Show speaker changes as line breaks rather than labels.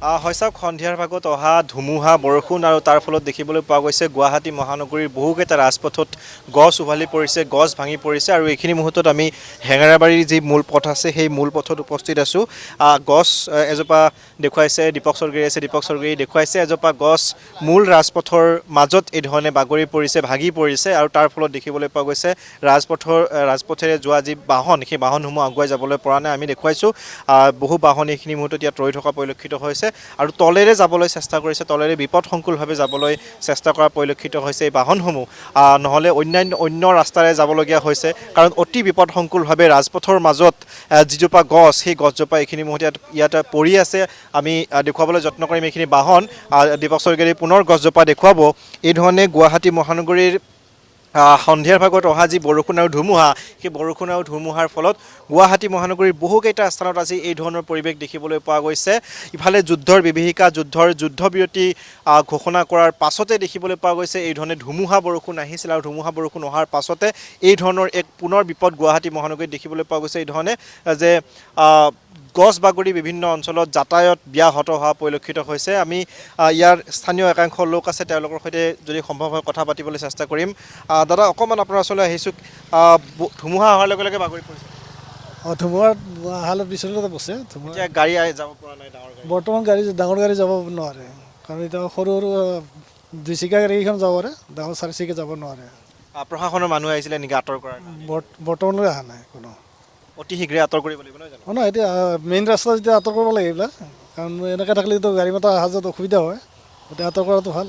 হয় চাওক সন্ধিয়াৰ ভাগত অহা ধুমুহা বৰষুণ আৰু তাৰ ফলত দেখিবলৈ পোৱা গৈছে গুৱাহাটী মহানগৰীৰ বহুকেইটা ৰাজপথত গছ উভালি পৰিছে, গছ ভাঙি পৰিছে আৰু এইখিনি মুহূৰ্তত আমি হেঙেৰাবাৰীৰ যি মূল পথ আছে সেই মূল পথত উপস্থিত আছোঁ। গছ এজোপা দেখুৱাইছে দীপক স্বৰ্গীয়ে দেখুৱাইছে এজোপা গছ মূল ৰাজপথৰ মাজত এই ধৰণে বাগৰি পৰিছে, ভাগি পৰিছে আৰু তাৰ ফলত দেখিবলৈ পোৱা গৈছে ৰাজপথেৰে যোৱা যি বাহন সেই বাহনসমূহ আগুৱাই যাবলৈ পৰা নাই। আমি দেখুৱাইছোঁ বহু বাহন এইখিনি মুহূৰ্তত ইয়াত ৰৈ থকা পৰিলক্ষিত হৈছে আৰু তলেৰে যাবলৈ চেষ্টা কৰিছে, তলেৰে বিপদসংকুলভাৱে যাবলৈ চেষ্টা কৰা পৰিলক্ষিত হৈছে এই বাহনসমূহ। নহ'লে অন্য ৰাস্তাৰে যাবলগীয়া হৈছে কাৰণ অতি বিপদসংকুলভাৱে ৰাজপথৰ মাজত যিজোপা গছ সেই গছজোপা এইখিনি মুহূৰ্তত ইয়াত পৰি আছে। আমি দেখুৱাবলৈ যত্ন কৰিম এইখিনি বাহন। দীপক স্বৰ্গীয়ে পুনৰ গছজোপা দেখুৱাব। এই ধৰণে গুৱাহাটী মহানগৰীৰ সন্ধিয়াৰ ভাগত অহা যি বৰষুণ আৰু ধুমুহা সেই বৰষুণ আৰু ধুমুহাৰ ফলত গুৱাহাটী মহানগৰীৰ বহুকেইটা স্থানত আজি এই ধৰণৰ পৰিৱেশ দেখিবলৈ পোৱা গৈছে। ইফালে যুদ্ধৰ বিভীষিকা, যুদ্ধবিৰতি ঘোষণা কৰাৰ পাছতে দেখিবলৈ পোৱা গৈছে এই ধৰণে ধুমুহা বৰষুণ আহিছিল আৰু ধুমুহা বৰষুণ অহাৰ পাছতে এই ধৰণৰ এক পুনৰ বিপদ গুৱাহাটী মহানগৰীত দেখিবলৈ পোৱা গৈছে। এই ধৰণে যে গছ বাগৰি বিভিন্ন অঞ্চলত যাতায়াত ব্যাহত হোৱা পৰিলক্ষিত হৈছে। আমি ইয়াৰ স্থানীয় একাংশ লোক আছে, তেওঁলোকৰ সৈতে যদি সম্ভৱ হয় কথা পাতিবলৈ চেষ্টা কৰিম। দাদা অকণমান আপোনাৰ ওচৰলৈ আহিছোঁ। ধুমুহা অহাৰ লগে লগে বাগৰি পৰিছে।
ধুমুহাৰ হালত বিচলিত বসে
এতিয়া গাড়ী যাব পৰা নাই, ডাঙৰ গাড়ী
বৰ্তমান ডাঙৰ গাড়ী যাব নোৱাৰে, কাৰণ এতিয়া সৰু সৰু দুইচকীয়া গাড়ীখন যাব পাৰে, ডাঙৰ চাৰিচকীয়া যাব নোৱাৰে।
প্ৰশাসনৰ মানুহ আহিছিলে নেকি আঁতৰ কৰাৰ?
বৰ্তমানলৈ অহা নাই কোনো।
অতি শীঘ্ৰে আঁতৰ কৰিব লাগিব নহয় জানো?
নহয়, এতিয়া মেইন ৰাস্তা যেতিয়া আঁতৰ কৰিব লাগে এইবিলাক, কাৰণ এনেকৈ থাকিলেতো গাড়ী মটৰ অহা যোৱাত অসুবিধা হয়, এতিয়া আঁতৰ কৰাটো ভাল।